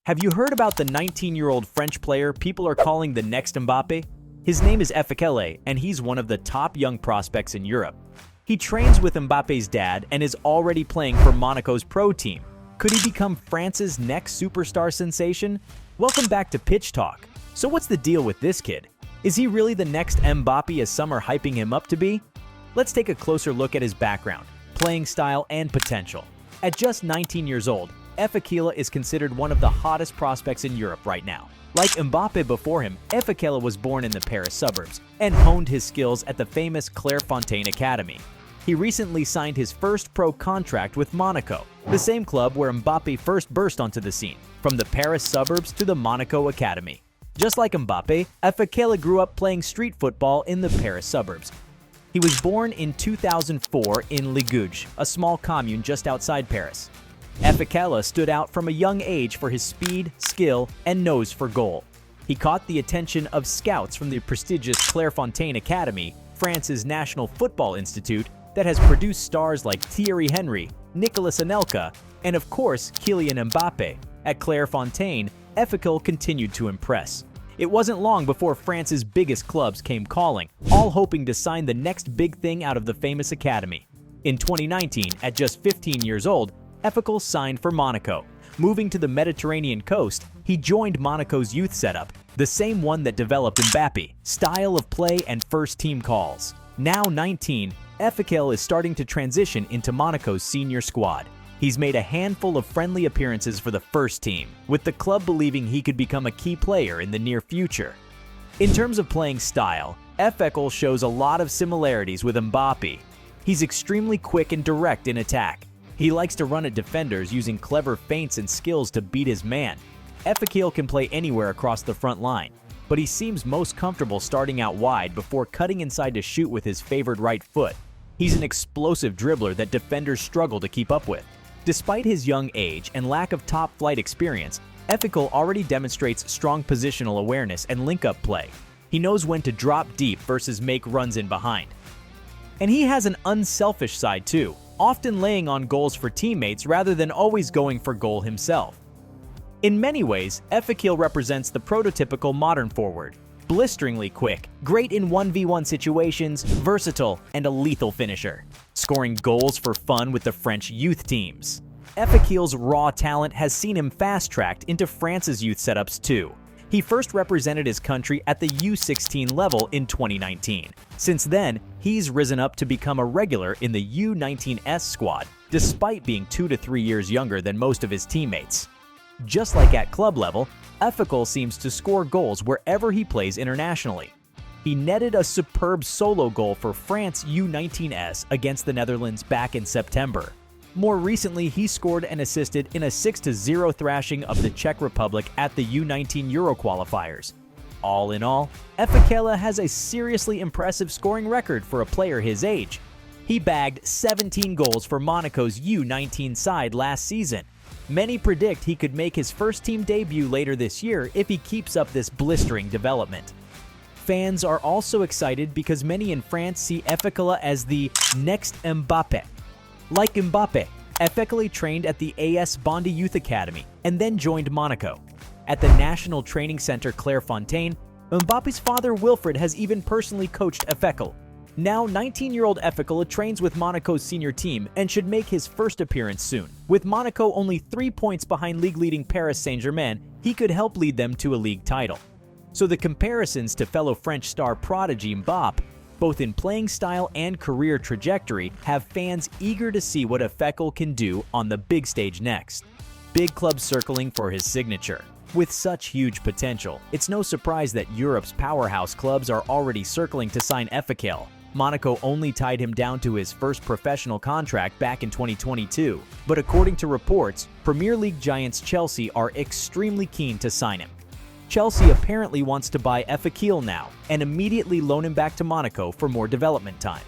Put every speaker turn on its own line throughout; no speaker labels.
Have you heard about the 19-year-old French player people are calling the next Mbappe? His name is Efekele, and he's one of the top young prospects in Europe. He trains with Mbappe's dad and is already playing for Monaco's pro team. Could he become France's next superstar sensation? Welcome back to Pitch Talk. So what's the deal with this kid? Is he really the next Mbappe as some are hyping him up to be? Let's take a closer look at his background, playing style, and potential. At just 19 years old, Efekele is considered one of the hottest prospects in Europe right now. Like Mbappe before him, Efekele was born in the Paris suburbs and honed his skills at the famous Clairefontaine Academy. He recently signed his first pro contract with Monaco, the same club where Mbappe first burst onto the scene, from the Paris suburbs to the Monaco Academy. Just like Mbappe, Efekele grew up playing street football in the Paris suburbs. He was born in 2004 in Ligouge, a small commune just outside Paris. Efekele stood out from a young age for his speed, skill, and nose for goal. He caught the attention of scouts from the prestigious Clairefontaine Academy, France's national football institute that has produced stars like Thierry Henry, Nicolas Anelka, and of course Kylian Mbappé. At Clairefontaine, Efekele continued to impress. It wasn't long before France's biggest clubs came calling, all hoping to sign the next big thing out of the famous academy. In 2019, at just 15 years old, Efekele signed for Monaco. Moving to the Mediterranean coast, he joined Monaco's youth setup, the same one that developed Mbappe, style of play, and first-team calls. Now 19, Efekele is starting to transition into Monaco's senior squad. He's made a handful of friendly appearances for the first team, with the club believing he could become a key player in the near future. In terms of playing style, Efekele shows a lot of similarities with Mbappe. He's extremely quick and direct in attack. He likes to run at defenders using clever feints and skills to beat his man. Efekele can play anywhere across the front line, but he seems most comfortable starting out wide before cutting inside to shoot with his favored right foot. He's an explosive dribbler that defenders struggle to keep up with. Despite his young age and lack of top-flight experience, Efekele already demonstrates strong positional awareness and link-up play. He knows when to drop deep versus make runs in behind. And he has an unselfish side too, often laying on goals for teammates rather than always going for goal himself. In many ways, Efekele represents the prototypical modern forward. Blisteringly quick, great in 1v1 situations, versatile, and a lethal finisher, scoring goals for fun with the French youth teams. Efekele's raw talent has seen him fast-tracked into France's youth setups too. He first represented his country at the U16 level in 2019. Since then, he's risen up to become a regular in the U19S squad, despite being 2 to 3 years younger than most of his teammates. Just like at club level, Efekele seems to score goals wherever he plays internationally. He netted a superb solo goal for France U19S against the Netherlands back in September. More recently, he scored and assisted in a 6-0 thrashing of the Czech Republic at the U19 Euro qualifiers. All in all, Efekele has a seriously impressive scoring record for a player his age. He bagged 17 goals for Monaco's U19 side last season. Many predict he could make his first-team debut later this year if he keeps up this blistering development. Fans are also excited because many in France see Efekele as the next Mbappe. Like Mbappe, Efekele trained at the AS Bondy Youth Academy and then joined Monaco. At the National Training Center Clairefontaine, Mbappe's father Wilfred has even personally coached Efekele. Now, 19-year-old Efekele trains with Monaco's senior team and should make his first appearance soon. With Monaco only 3 points behind league-leading Paris Saint-Germain, he could help lead them to a league title. So the comparisons to fellow French star prodigy Mbappe, both in playing style and career trajectory, have fans eager to see what Efekele can do on the big stage next. Big clubs circling for his signature. With such huge potential, it's no surprise that Europe's powerhouse clubs are already circling to sign Efekele. Monaco only tied him down to his first professional contract back in 2022, but according to reports, Premier League giants Chelsea are extremely keen to sign him. Chelsea apparently wants to buy Efekele now and immediately loan him back to Monaco for more development time.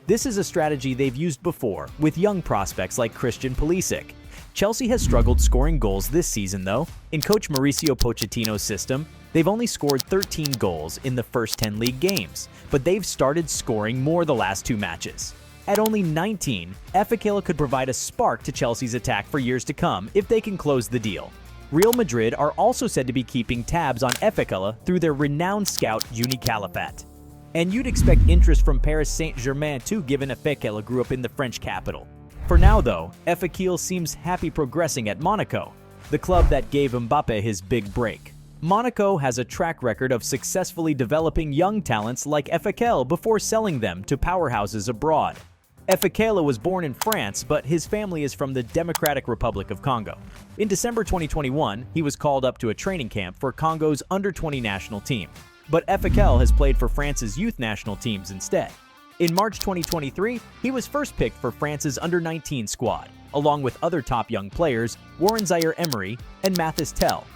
This is a strategy they've used before with young prospects like Christian Pulisic. Chelsea has struggled scoring goals this season though. In coach Mauricio Pochettino's system, they've only scored 13 goals in the first 10 league games, but they've started scoring more the last 2 matches. At only 19, Efekele could provide a spark to Chelsea's attack for years to come if they can close the deal. Real Madrid are also said to be keeping tabs on Efekele through their renowned scout Juni Calafat. And you'd expect interest from Paris Saint-Germain too, given Efekele grew up in the French capital. For now though, Efekele seems happy progressing at Monaco, the club that gave Mbappe his big break. Monaco has a track record of successfully developing young talents like Efekele before selling them to powerhouses abroad. Efekele was born in France, but his family is from the Democratic Republic of Congo. In December 2021, he was called up to a training camp for Congo's under-20 national team. But Efekele has played for France's youth national teams instead. In March 2023, he was first picked for France's under-19 squad, along with other top young players Warren Zaire-Emery and Mathis Tel.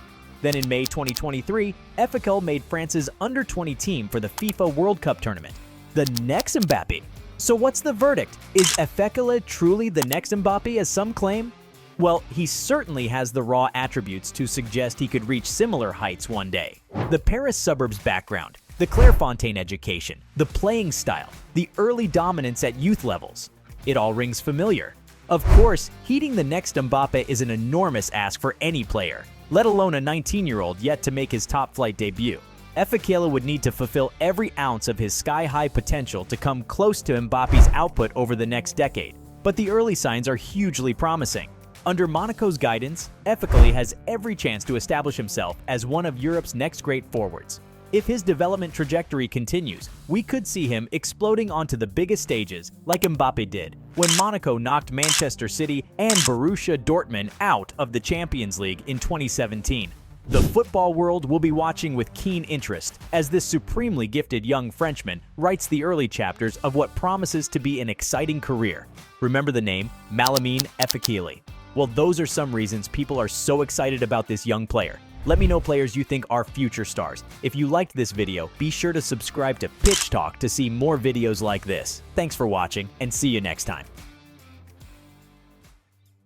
Then in May 2023, Efekele made France's under-20 team for the FIFA World Cup tournament. The next Mbappe. So what's the verdict? Is Efekele truly the next Mbappe, as some claim? Well, he certainly has the raw attributes to suggest he could reach similar heights one day. The Paris suburbs background, the Clairefontaine education, the playing style, the early dominance at youth levels. It all rings familiar. Of course, heeding the next Mbappe is an enormous ask for any player, let alone a 19-year-old yet to make his top-flight debut. Efekele would need to fulfill every ounce of his sky-high potential to come close to Mbappe's output over the next decade, but the early signs are hugely promising. Under Monaco's guidance, Efekele has every chance to establish himself as one of Europe's next great forwards. If his development trajectory continues, we could see him exploding onto the biggest stages like Mbappe did when Monaco knocked Manchester City and Borussia Dortmund out of the Champions League in 2017. The football world will be watching with keen interest as this supremely gifted young Frenchman writes the early chapters of what promises to be an exciting career. Remember the name Malamine Efekele? Well, those are some reasons people are so excited about this young player. Let me know players you think are future stars. If you liked this video, be sure to subscribe to Pitch Talk to see more videos like this. Thanks for watching and see you next time.